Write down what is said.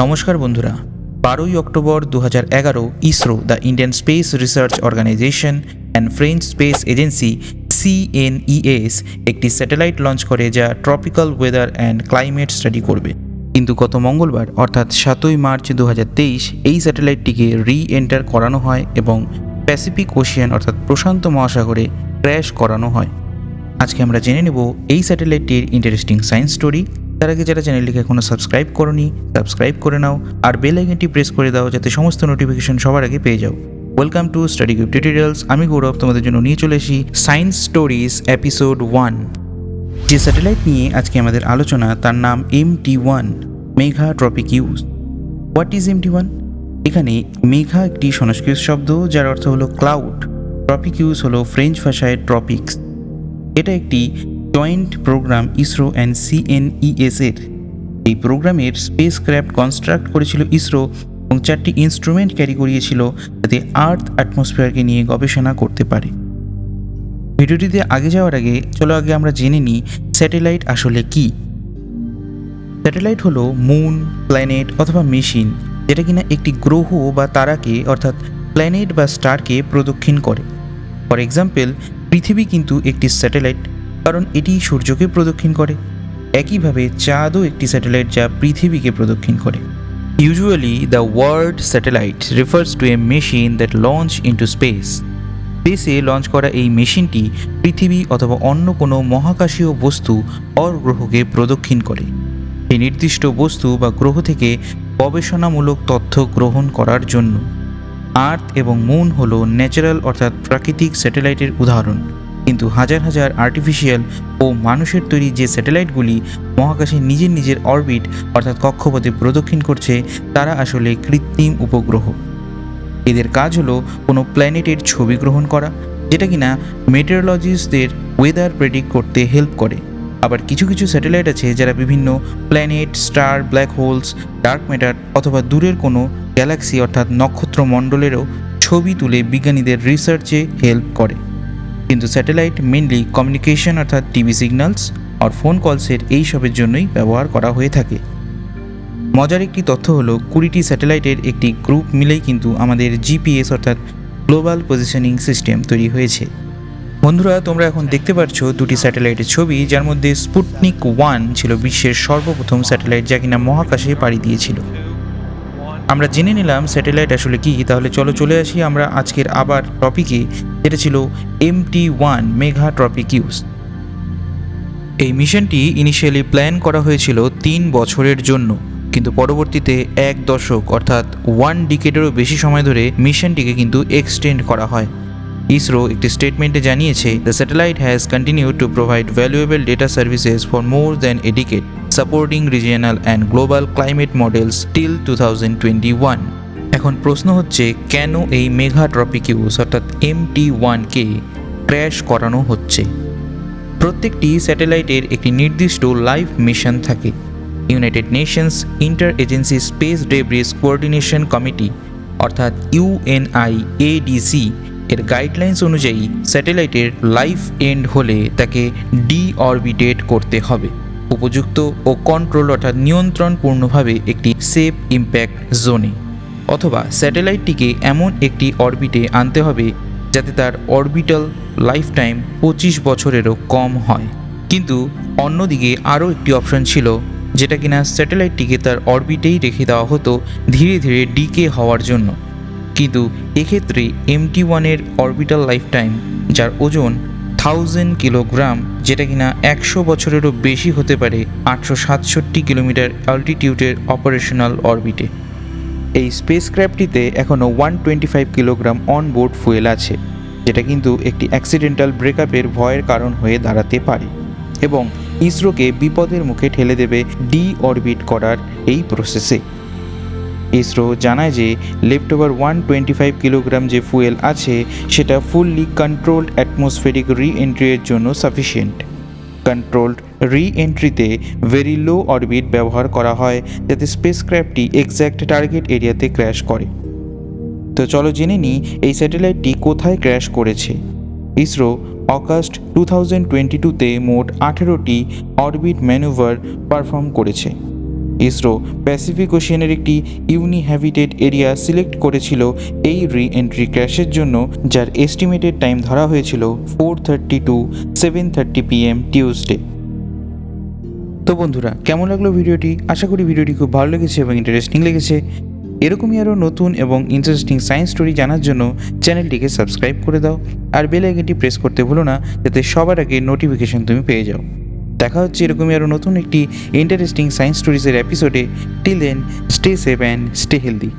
নমস্কার বন্ধুরা, 12ই October 2011 ISRO the Indian space research organisation and French space agency CNES একটি স্যাটেলাইট লঞ্চ করে যা tropical weather and climate study করবে। কিন্তু গত মঙ্গলবার অর্থাৎ 7ই মার্চ 2023 এই স্যাটেলাইটটিকে রি-এন্টার করানো হয় এবং প্যাসিফিক ওশিয়ান অর্থাৎ প্রশান্ত মহাসাগরে ক্র্যাশ করানো হয়। আজকে আমরা জেনে নেব এই স্যাটেলাইটটির ইন্টারেস্টিং সায়েন্স স্টোরি। তার আগে যারা চ্যানেলটিকে এখনো সাবস্ক্রাইব করোনি, সাবস্ক্রাইব করে নাও আর বেল আইকনটি প্রেস করে দাও যাতে সমস্ত নোটিফিকেশন সবার আগে পেয়ে যাও। Welcome to study group tutorials. আমি গৌরব তোমাদের জন্য নিয়ে চলে এসেছি সায়েন্স স্টোরিজ এপিসোড 1। যে স্যাটেলাইট নিয়ে আজকে আমাদের আলোচনা তার নাম MT-1 MEGHA-TROPIQUES। What is MT-1? এখানে মেঘা একটি সংস্কৃত শব্দ যার অর্থ হলো ক্লাউড, ট্রপিকিউস হলো ফ্রেঞ্চ ভাষায় ট্রপিক্স। এটা একটি joint program ISRO and CNES এর। এই প্রোগ্রামের স্পেস ক্রাফট কনস্ট্রাক্ট করেছিল ইসরো এবং 4টি ইনস্ট্রুমেন্ট ক্যারি করিয়েছিল যাতে আর্থ অ্যাটমসফিয়ারকে নিয়ে গবেষণা করতে পারে। ভিডিওটিতে আগে যাওয়ার আগে চলো আগে আমরা জেনে নিই স্যাটেলাইট আসলে কি। স্যাটেলাইট হলো মুন, প্ল্যানেট অথবা মেশিন যেটা কিনা একটি গ্রহ বা তারাকে অর্থাৎ প্ল্যানেট বা স্টারকে প্রদক্ষিণ করে। ফর এক্সাম্পল, পৃথিবী কিন্তু একটি স্যাটেলাইট, কারণ এটি সূর্যকে প্রদক্ষিণ করে। একইভাবে চাঁদও একটি স্যাটেলাইট যা পৃথিবীকে প্রদক্ষিণ করে। Usually the word satellite refers to a machine that launch into space. স্পেসে লঞ্চ করা এই মেশিনটি পৃথিবী অথবা অন্য কোনো মহাকাশীয় বস্তু অর গ্রহকে প্রদক্ষিণ করে এই নির্দিষ্ট বস্তু বা গ্রহ থেকে গবেষণামূলক তথ্য গ্রহণ করার জন্য। আর্থ এবং মুন হলো ন্যাচারাল অর্থাৎ প্রাকৃতিক স্যাটেলাইটের উদাহরণ, কিন্তু হাজার হাজার আর্টিফিশিয়াল ও মানুষের তৈরি যে স্যাটেলাইটগুলি মহাকাশে নিজের অরবিট অর্থাৎ কক্ষপথে প্রদক্ষিণ করছে তারা আসলে কৃত্রিম উপগ্রহ। এদের কাজ হলো কোনো প্ল্যানেটের ছবি গ্রহণ করা, যেটা কিনা মেটেরোলজিস্টদের ওয়েদার প্রেডিক্ট করতে হেল্প করে। আবার কিছু স্যাটেলাইট আছে যারা বিভিন্ন planet, star, black holes, dark matter অথবা দূরের কোনো গ্যালাক্সি অর্থাৎ নক্ষত্রমণ্ডলেরও ছবি তুলে বিজ্ঞানীদের রিসার্চে হেল্প করে। কিন্তু স্যাটেলাইট মেনলি কমিউনিকেশন অর্থাৎ টিভি সিগন্যালস আর ফোন কলসের এইসবের জন্যই ব্যবহার করা হয়ে থাকে। মজার একটি তথ্য হলো 20টি স্যাটেলাইটের একটি গ্রুপ মিলেই কিন্তু আমাদের GPS অর্থাৎ গ্লোবাল পজিশনিং সিস্টেম তৈরি হয়েছে। বন্ধুরা, তোমরা এখন দেখতে পাচ্ছ দুটি স্যাটেলাইটের ছবি, যার মধ্যে স্পুটনিক 1 ছিল বিশ্বের সর্বপ্রথম স্যাটেলাইট যা কিনা মহাকাশে পাড়ি দিয়েছিল। আমরা জেনে নিলাম স্যাটেলাইট আসলে কি, তাহলে চলে আসি আমরা আজকের আবার টপিকে, যেটা ছিল MT-1 MEGHA-TROPIQUES। এই মিশনটি ইনিশিয়ালি প্ল্যান করা হয়েছিল 3 বছরের জন্য, কিন্তু পরবর্তীতে 1 দশক অর্থাৎ 1 ডিকেডেরও বেশি সময় ধরে মিশনটিকে কিন্তু এক্সটেন্ড করা হয়। ইসরো একটি স্টেটমেন্টে জানিয়েছে, the satellite has continued to provide valuable data services for more than a decade, supporting regional and global climate models till 2021। এখন প্রশ্ন হচ্ছে, কেন এই MEGHA-TROPIQUES অর্থাৎ MT-1কে ক্র্যাশ করানো হচ্ছে? প্রত্যেকটি স্যাটেলাইটের একটি নির্দিষ্ট লাইফ মিশন থাকে। United Nations inter agency space debris coordination committee অর্থাৎ UNIADC এর গাইডলাইন্স অনুযায়ী স্যাটেলাইটের লাইফ এন্ড হলে তাকে ডিঅরবিটেট করতে হবে উপযুক্ত ও কন্ট্রোল অর্থাৎ নিয়ন্ত্রণপূর্ণভাবে একটি সেফ ইম্প্যাক্ট জোনে, অথবা স্যাটেলাইটটিকে এমন একটি অরবিটে আনতে হবে যাতে তার অরবিটাল লাইফ টাইম 25 বছরেরও কম হয়। কিন্তু অন্যদিকে আরও একটি অপশন ছিল, যেটা কিনা স্যাটেলাইটটিকে তার অরবিটেই রেখে দেওয়া হতো ধীরে ধীরে ডিকে হওয়ার জন্য। কিন্তু এক্ষেত্রে MT-1 এর অরবিটাল লাইফ টাইম, যার ওজন 1000 কিলোগ্রাম, যেটা কিনা 100 বছরেরও বেশি হতে পারে 867 কিলোমিটার অল্টিটিউডের অপারেশনাল অরবিটে। এই স্পেসক্রাফটটিতে এখনও 125 কিলোগ্রাম অনবোর্ড ফুয়েল আছে, যেটা কিন্তু একটি অ্যাক্সিডেন্টাল ব্রেকআপের ভয়ের কারণ হয়ে দাঁড়াতে পারে এবং ইসরোকে বিপদের মুখে ঠেলে দেবে ডিঅরবিট করার এই প্রসেসে। ইসরো জানায় যে লেফট ওভার 125 কিলোগ্রাম যে ফুয়েল আছে সেটা ফুললি কন্ট্রোলড অ্যাটমসফেরিক রি এন্ট্রির জন্য সাফিসিয়েন্ট। কন্ট্রোলড রি এন্ট্রিতে ভেরি লো অরবিট ব্যবহার করা হয় যাতে স্পেসক্রাফটটি এক্স্যাক্ট টার্গেট এরিয়াতে ক্র্যাশ করে। তো চলো জেনে নিই এই স্যাটেলাইটটি কোথায় ক্র্যাশ করেছে। ইসরো অগাস্ট 2022-তে মোট 18টি অরবিট ম্যানুভার পারফর্ম করেছে। ইসরো প্যাসিফিক ওশিয়ানের একটি ইউনিহ্যাবিটেড এরিয়া সিলেক্ট করেছিল এই রি এন্ট্রি ক্র্যাশের জন্য, যার এস্টিমেটেড টাইম ধরা হয়েছিল 4:30 টু 7:30 PM টিউসডে। তো বন্ধুরা, কেমন লাগলো ভিডিওটি? আশা করি ভিডিওটি খুব ভালো লেগেছে এবং ইন্টারেস্টিং লেগেছে। এরকমই আরও নতুন এবং ইন্টারেস্টিং সায়েন্স স্টোরি জানার জন্য চ্যানেলটিকে সাবস্ক্রাইব করে দাও আর বেল আইকনটি প্রেস করতে ভুলো না, যাতে সবার আগে নোটিফিকেশন তুমি পেয়ে যাও। দেখা হচ্ছে এরকমই আরও নতুন একটি ইন্টারেস্টিং সায়েন্স স্টোরিজের এপিসোডে। Till then, stay safe and stay healthy.